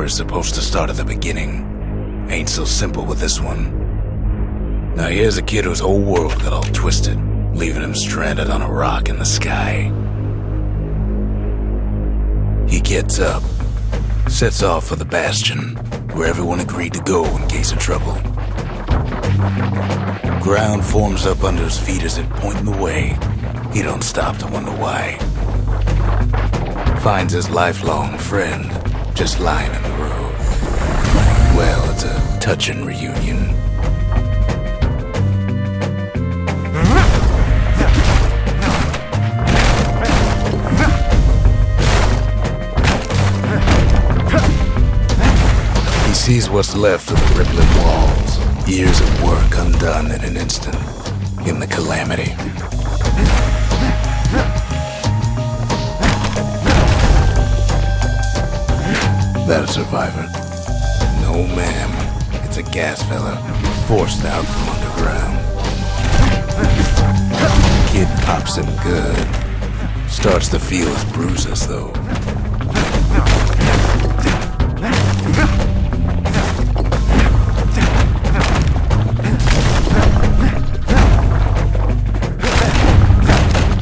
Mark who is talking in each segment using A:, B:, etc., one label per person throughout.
A: story's supposed to start at the beginning. Ain't so simple with this one. Now here's a kid whose whole world got all twisted, leaving him stranded on a rock in the sky. He gets up, sets off for the Bastion, where everyone agreed to go in case of trouble. Ground forms up under his feet as it pointing the way. He don't stop to wonder why. Finds his lifelong friend just lying in the road. Well, it's a touching reunion. He sees what's left of the rippling walls, years of work undone in an instant, in the calamity. That a survivor? No, ma'am. It's a gas fella, forced out from underground. Kid pops him good. Starts to feel his bruises, though.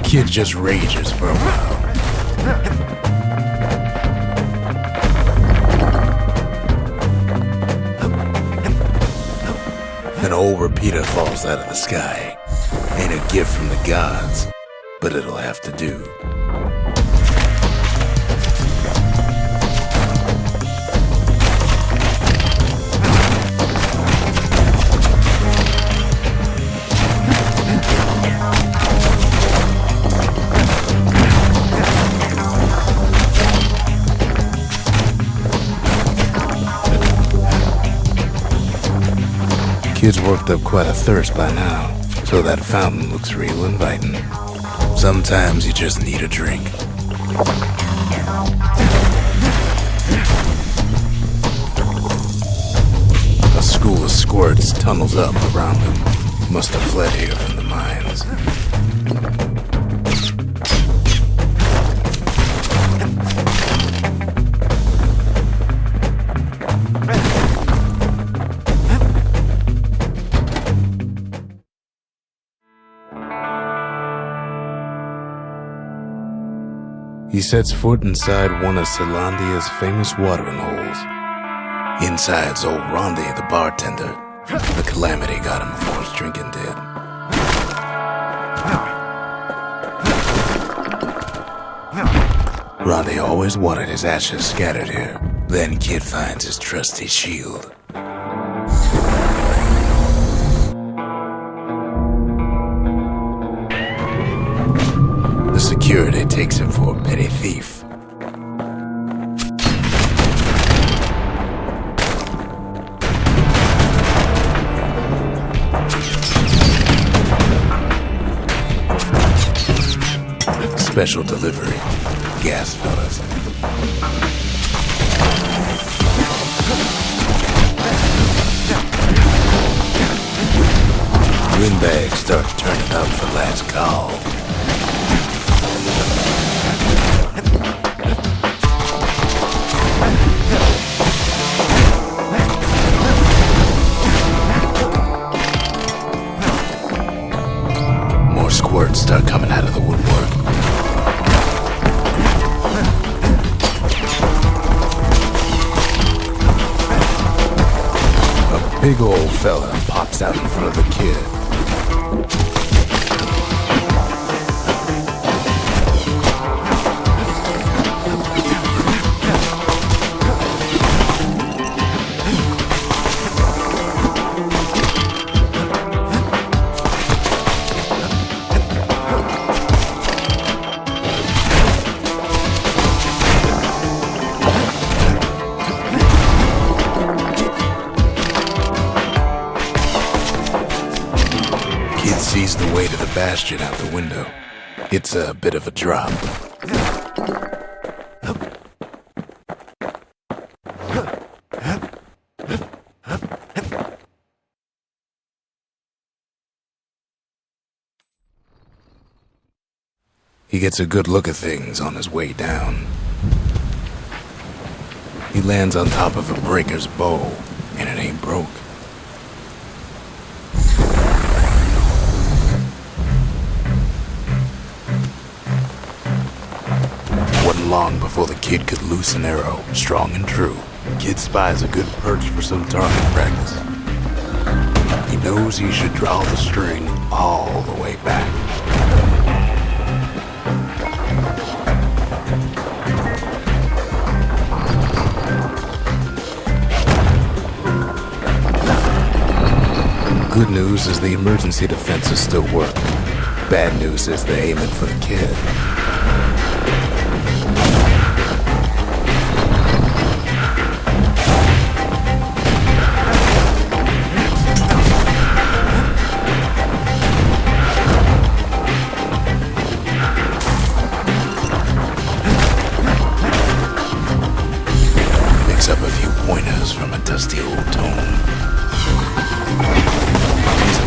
A: Kid just rages for a while. An old repeater falls out of the sky. Ain't a gift from the gods, but it'll have to do. Kid's worked up quite a thirst by now, so that fountain looks real inviting. Sometimes you just need a drink. A school of squirts tunnels up around him. Must have fled here from the mines. He sets foot inside one of Celandia's famous watering holes. Inside's old Rondi, the bartender. The calamity got him before his drinking did. Rondi always wanted his ashes scattered here. Then Kid finds his trusty shield. Security takes him for a petty thief. Special delivery, gas fellas. Windbags start turning up for last call. Squirts start coming out of the woodwork. A big old fella pops out in front of the kid. Sees the way to the Bastion out the window. It's a bit of a drop. He gets a good look at things on his way down. He lands on top of a breaker's bow, and it ain't broke. Wasn't long before the kid could loose an arrow, strong and true. Kid spies a good perch for some target practice. He knows he should draw the string all the way back. Good news is the emergency defenses still work. Bad news is they're aiming for the kid. Picks up a few pointers from a dusty old tome.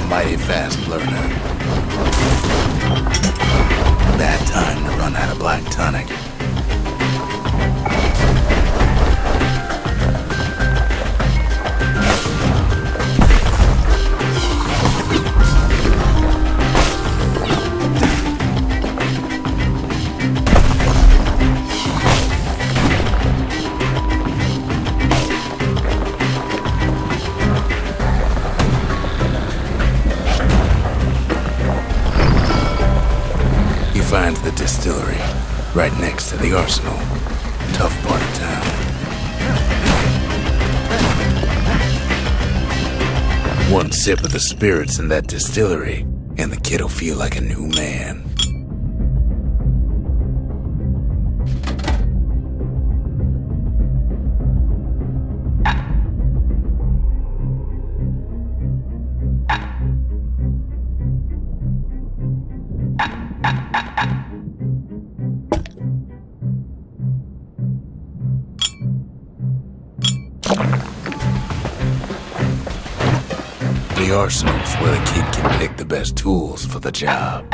A: Mighty fast learner. Bad time to run out of black tonic. Finds the distillery, right next to the arsenal. Tough part of town. One sip of the spirits in that distillery, and the kid'll feel like a new man. The arsenal's where the kid can pick the best tools for the job.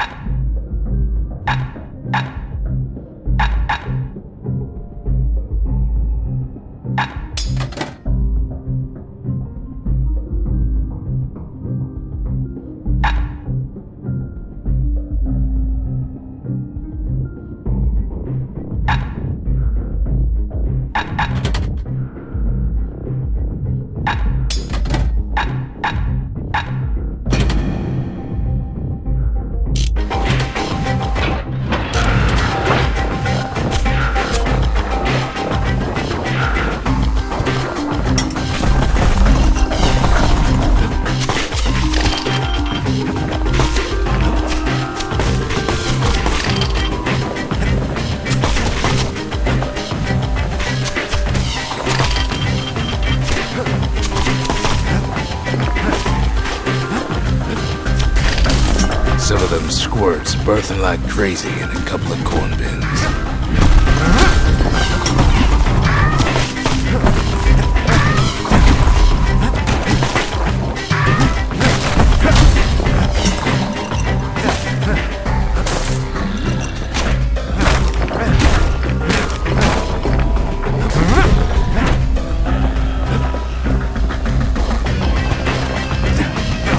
A: Some of them squirts birthing like crazy in a couple of corn bins.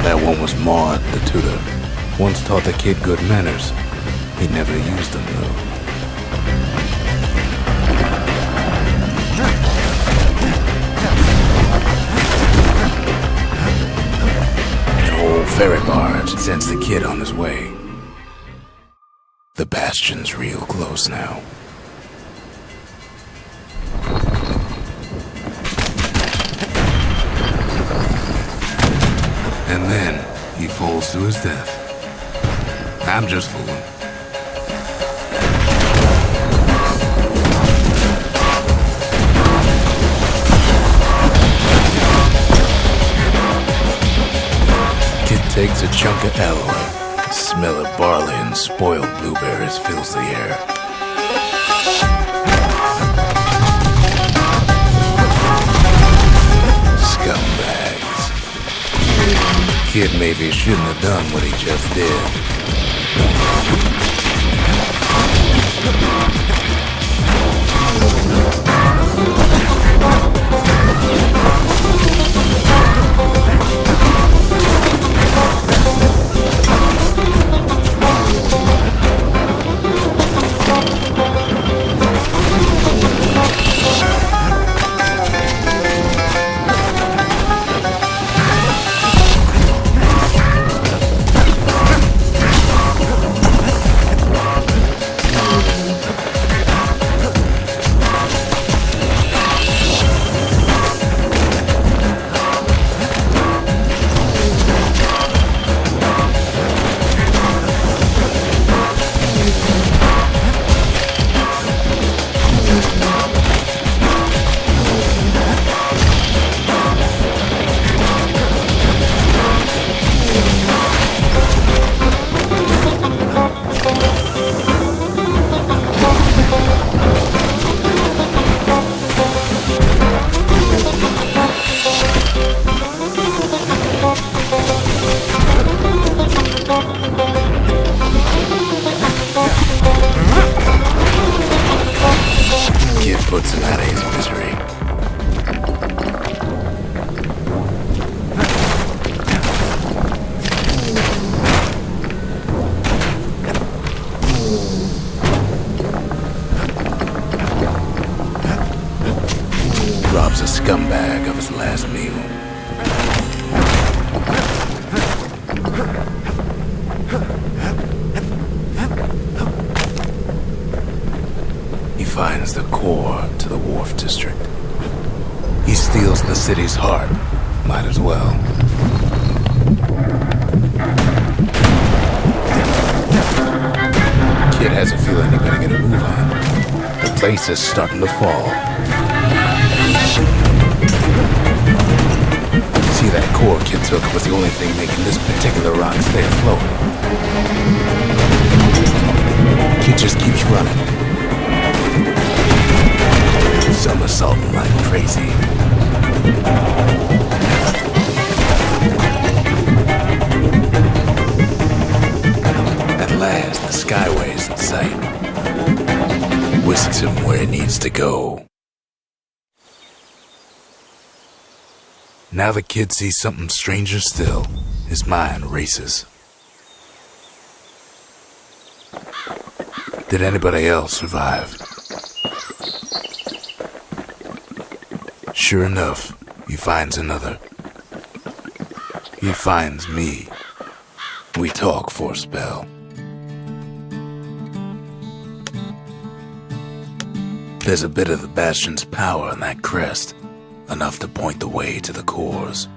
A: That one was Maud, the tutor. Once taught the kid good manners. He never used them, though. An old ferry barge sends the kid on his way. The Bastion's real close now. And then he falls to his death. I'm just fooling. Kid takes a chunk of alloy. The smell of barley and spoiled blueberries fills the air. Scumbags. Kid maybe shouldn't have done what he just did. robs a scumbag of his last meal. He finds the core to the Wharf District. He steals the city's heart. Might as well. Kid has a feeling he better get a move on. The place is starting to fall. See, that core Kid took was the only thing making this particular rock stay afloat. Kid just keeps running. Somersaulting like crazy. At last, the skyway's in sight. Whisks him where he needs to go. Now the kid sees something stranger still. His mind races. Did anybody else survive? Sure enough, he finds another. He finds me. We talk for a spell. There's a bit of the Bastion's power in that crest, enough to point the way to the cores.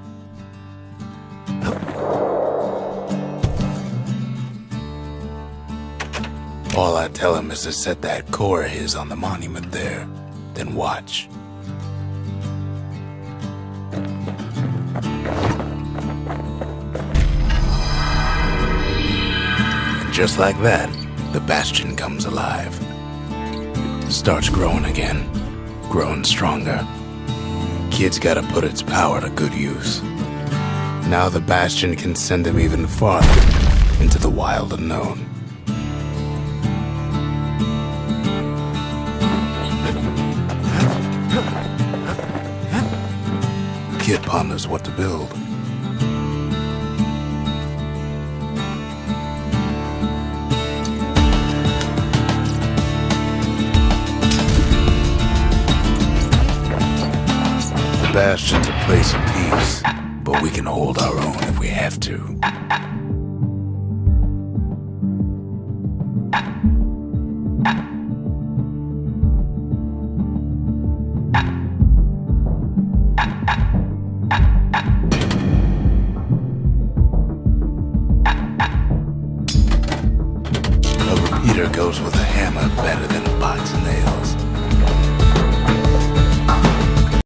A: All I tell him is to set that core of his on the monument there, then watch. And just like that, the Bastion comes alive. Starts growing again, growing stronger. Kid's gotta put its power to good use. Now the Bastion can send him even farther into the wild unknown. Kid ponders what to build. The Bastion's a place of peace, but we can hold our own if we have to. A repeater goes with a hammer better than a box of nails.